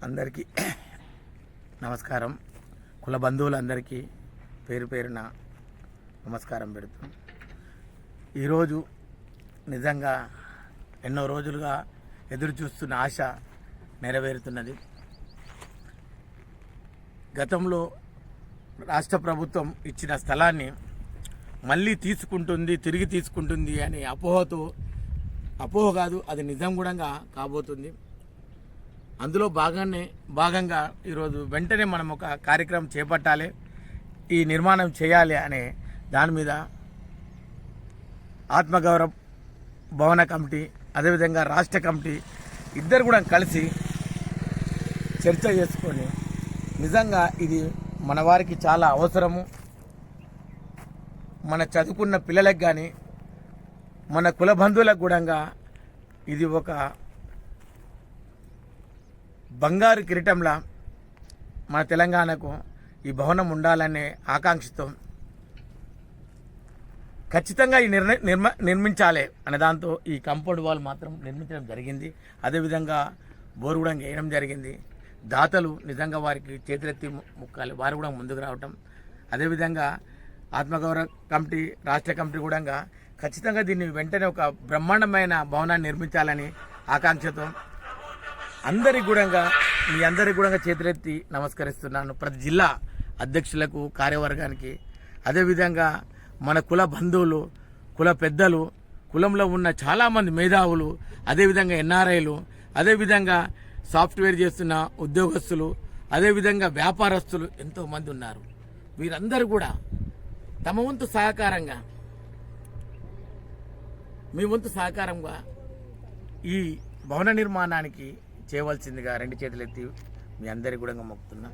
అందరికీ నమస్కారం. కుల బంధువులందరికీ పేరు పేరున నమస్కారం పెడుతున్నాం. ఈరోజు నిజంగా ఎన్నో రోజులుగా ఎదురు చూస్తున్న ఆశ నెరవేరుతున్నది. గతంలో రాష్ట్ర ప్రభుత్వం ఇచ్చిన స్థలాన్ని మళ్ళీ తిరిగి తీసుకుంటుంది అనే అపోహ కాదు, అది నిజం కూడా కాబోతుంది. అందులో భాగంగా ఈరోజు వెంటనే మనం ఒక కార్యక్రమం చేపట్టాలి, ఈ నిర్మాణం చేయాలి అనే దాని మీద ఆత్మగౌరవ భవన కమిటీ అదేవిధంగా రాష్ట్ర కమిటీ ఇద్దరు కూడా కలిసి చర్చ చేసుకొని నిజంగా ఇది మన వారికి చాలా అవసరము. మన చదువుకున్న పిల్లలకు కానీ మన కుల బంధువులకు కూడా ఇది ఒక బంగారు కిరీటంలా మన తెలంగాణకు ఈ భవనం ఉండాలనే ఆకాంక్షతో ఖచ్చితంగా ఈ నిర్మించాలి అనే దాంతో ఈ కాంపౌండ్ వాల్ మాత్రం నిర్మించడం జరిగింది. అదేవిధంగా బోరు కూడా వేయడం జరిగింది. దాతలు నిజంగా వారికి చేతులెత్తి ముక్కాలి, వారు కూడా ముందుకు రావటం. అదేవిధంగా ఆత్మగౌరవ కమిటీ రాష్ట్ర కమిటీ కూడా ఖచ్చితంగా దీన్ని వెంటనే ఒక బ్రహ్మాండమైన భవనాన్ని నిర్మించాలని ఆకాంక్షతో మీ అందరికి కూడా చేతులెత్తి నమస్కరిస్తున్నాను. ప్రతి జిల్లా అధ్యక్షులకు, కార్యవర్గానికి, అదేవిధంగా మన కుల బంధువులు, కుల పెద్దలు, కులంలో ఉన్న చాలామంది మేధావులు, అదేవిధంగా ఎన్ఆర్ఐలు, అదేవిధంగా సాఫ్ట్వేర్ చేస్తున్న ఉద్యోగస్తులు, అదేవిధంగా వ్యాపారస్తులు ఎంతోమంది ఉన్నారు. వీరందరూ కూడా తమ వంతు సహకారంగా, మీ వంతు సహకారంగా ఈ భవన నిర్మాణానికి చేయవలసిందిగా రెండు చేతులెత్తి మీ అందరికీ కూడా మొక్కుతున్నా.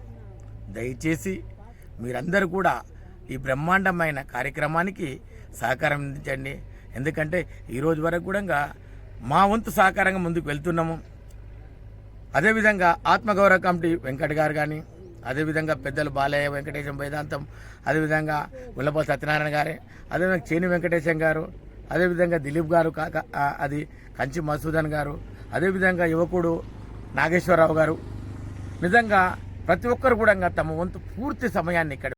దయచేసి మీరందరూ కూడా ఈ బ్రహ్మాండమైన కార్యక్రమానికి సహకారం అందించండి. ఎందుకంటే ఈరోజు వరకు కూడా మా వంతు సహకారంగా ముందుకు వెళ్తున్నాము. అదేవిధంగా ఆత్మగౌరవ కమిటీ వెంకట్ గారు కానీ, అదేవిధంగా పెద్దలు బాలయ్య, వెంకటేశం, వేదాంతం, అదేవిధంగా ఉల్లపల్లి సత్యనారాయణ గారే, అదేవిధంగా చేని వెంకటేశం గారు, అదేవిధంగా దిలీప్ గారు, అది కంచి మసూదన్ గారు, అదేవిధంగా యువకుడు నాగేశ్వరరావు గారు, నిజంగా ప్రతి ఒక్కరు కూడా తమ వంతు పూర్తి సమయాన్ని ఇక్కడ